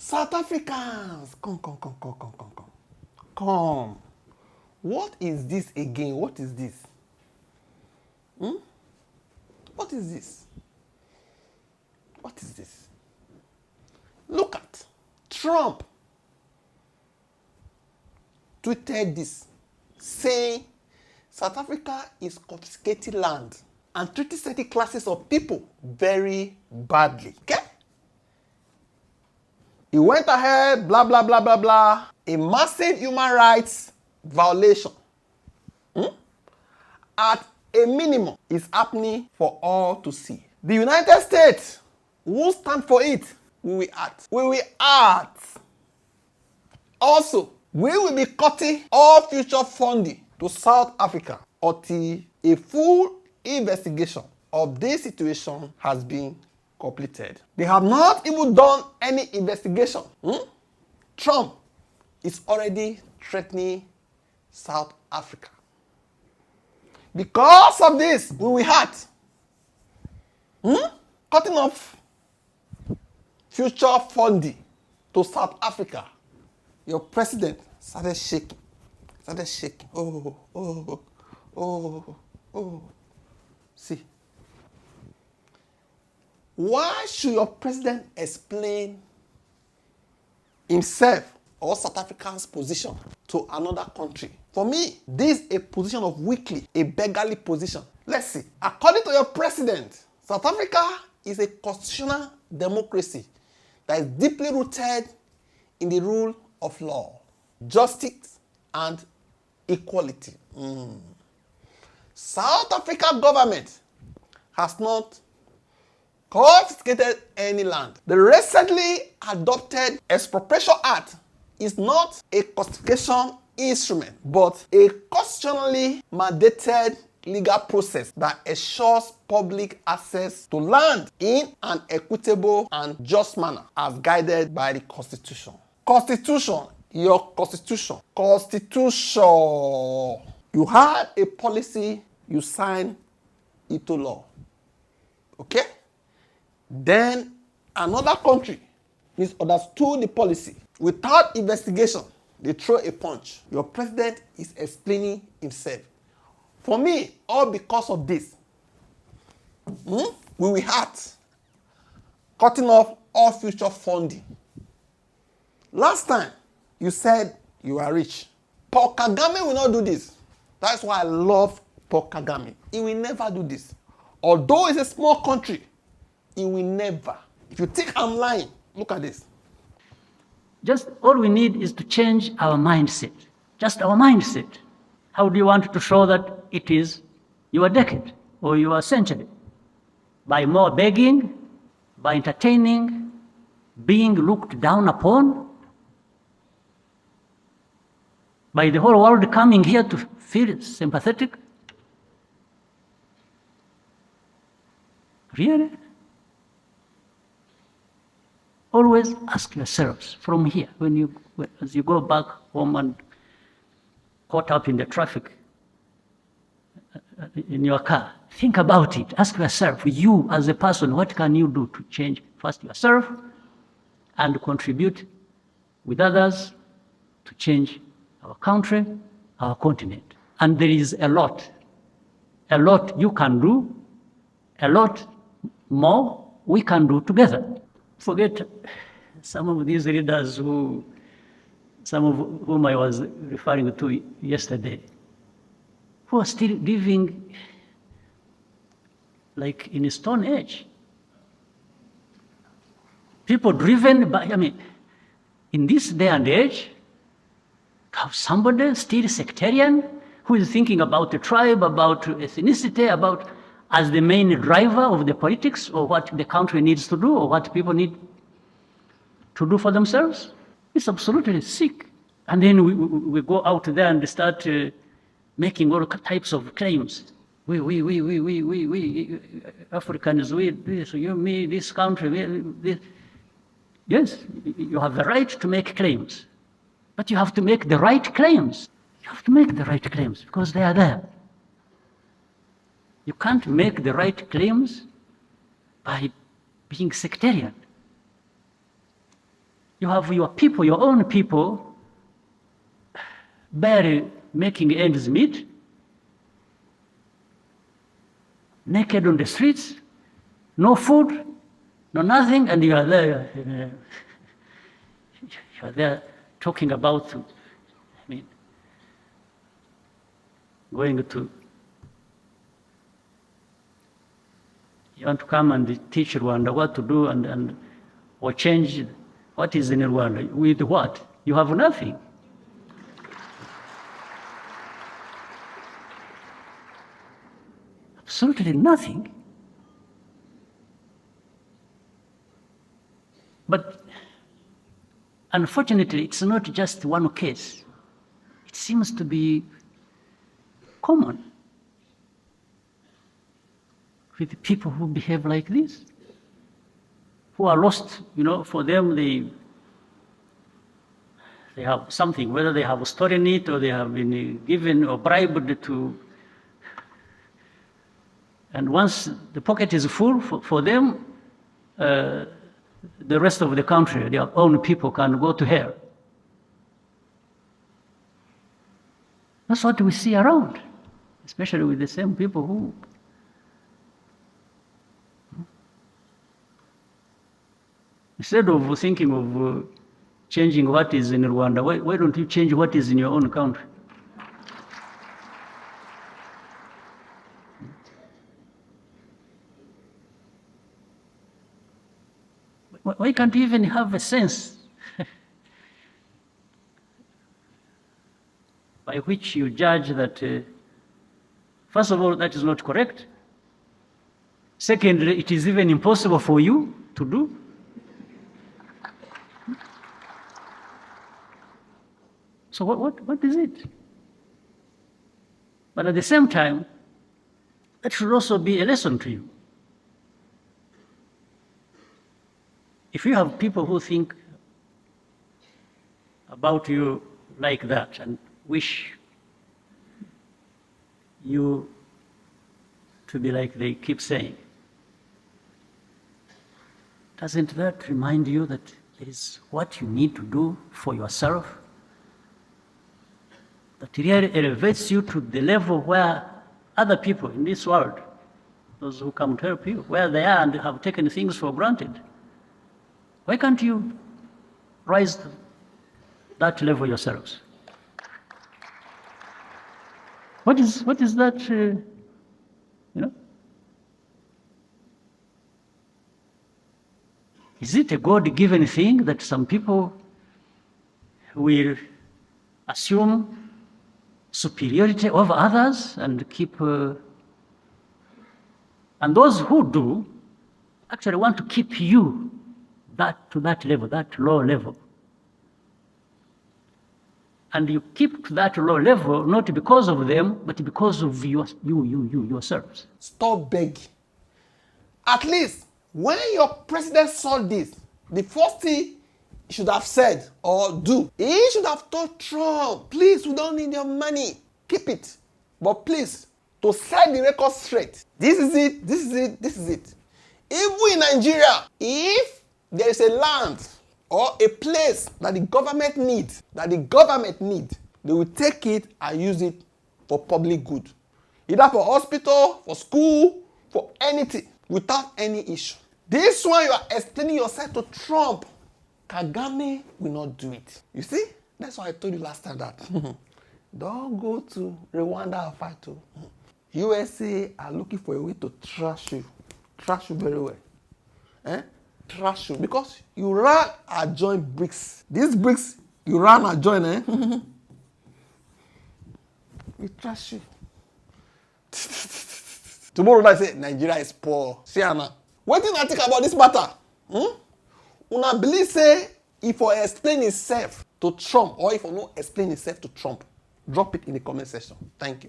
South Africans, come. What is this again? What is this? What is this? What is this? Look at Trump tweeted this, saying South Africa is confiscating land and treating certain classes of people very badly. Okay? He went ahead, blah, blah, blah, blah, blah. A massive human rights violation. At a minimum is happening for all to see. The United States won't stand for it. We will act. We will act. Also, we will be cutting all future funding to South Africa until a full investigation of this situation has been completed. They have not even done any investigation. Trump is already threatening South Africa. Because of this, we will hurt. Cutting off future funding to South Africa. Your president started shaking. Oh. See. Why should your president explain himself or South Africa's position to another country? For me, this is a position of weakly, a beggarly position. Let's see. According to your president, South Africa is a constitutional democracy that is deeply rooted in the rule of law, justice, and equality. South Africa government has not confiscated any land. The recently adopted Expropriation Act is not a confiscation instrument, but a constitutionally mandated legal process that ensures public access to land in an equitable and just manner as guided by the Constitution. Constitution, your Constitution. Constitution. You had a policy, you signed into law. Okay? Then another country misunderstood the policy. Without investigation, they throw a punch. Your president is explaining himself. For me, all because of this, we will hurt. Cutting off all future funding. Last time, you said you are rich. Paul Kagame will not do this. That's why I love Paul Kagame. He will never do this. Although it's a small country, he will never. If you think I'm lying, look at this. Just all we need is to change our mindset. Just our mindset. How do you want to show that it is your decade or your century? By more begging, by entertaining, being looked down upon, by the whole world coming here to feel sympathetic? Really? Always ask yourselves from here, as you go back home and caught up in the traffic in your car, think about it. Ask yourself, you as a person, what can you do to change first yourself and contribute with others to change our country, our continent? And there is a lot you can do, a lot more we can do together. Forget some of these leaders some of whom I was referring to yesterday, who are still living like in a stone age. People driven by, in this day and age, have somebody still sectarian who is thinking about the tribe, about ethnicity, about as the main driver of the politics, or what the country needs to do, or what people need to do for themselves. It's absolutely sick. And then we go out there and start making all types of claims. We Africans, we, this, you, me, this country, this. Yes, you have the right to make claims, but you have to make the right claims. You have to make the right claims because they are there. You can't make the right claims by being sectarian. You have your people, your own people, barely making ends meet, naked on the streets, no food, no nothing, and you are there. You are there talking about, going to. You want to come and teach Rwanda what to do or change what is in Rwanda. With what? You have nothing. Absolutely nothing. But unfortunately, it's not just one case. It seems to be common with people who behave like this, who are lost. For them, they have something, whether they have stolen it or they have been given or bribed to. And once the pocket is full for them, the rest of the country, their own people, can go to hell. That's what we see around, especially with the same people who. Instead of thinking of changing what is in Rwanda, why don't you change what is in your own country? Why can't you even have a sense by which you judge that, first of all, that is not correct. Secondly, it is even impossible for you to do. So what is it? But at the same time, that should also be a lesson to you. If you have people who think about you like that and wish you to be like they keep saying, doesn't that remind you that it is what you need to do for yourself that really elevates you to the level where other people in this world, those who come to help you, where they are and have taken things for granted? Why can't you rise to that level yourselves? What is that, Is it a God-given thing that some people will assume superiority over others and keep, and those who do actually want to keep you to that level, that low level. And you keep to that low level not because of them, but because of yourselves. Stop begging. At least when your president saw this, the first thing he should have said or do, he should have told Trump, please, we don't need your money, keep it. But please, to set the record straight, this is it, this is it, this is it. Even in Nigeria, if there is a land or a place that the government needs, they will take it and use it for public good. Either for hospital, for school, for anything, without any issue. This one you are explaining yourself to Trump. Kagame will not do it. You see? That's why I told you last time that don't go to Rwanda and fight too. USA are looking for a way to trash you very well. Trash you because you ran and joined BRICS. These BRICS you ran and joined, we trash you. Tomorrow I say Nigeria is poor. See Anna. What do you think about this matter? Una believe say if I explain itself to Trump or if I no explain itself to Trump, drop it in the comment section. Thank you.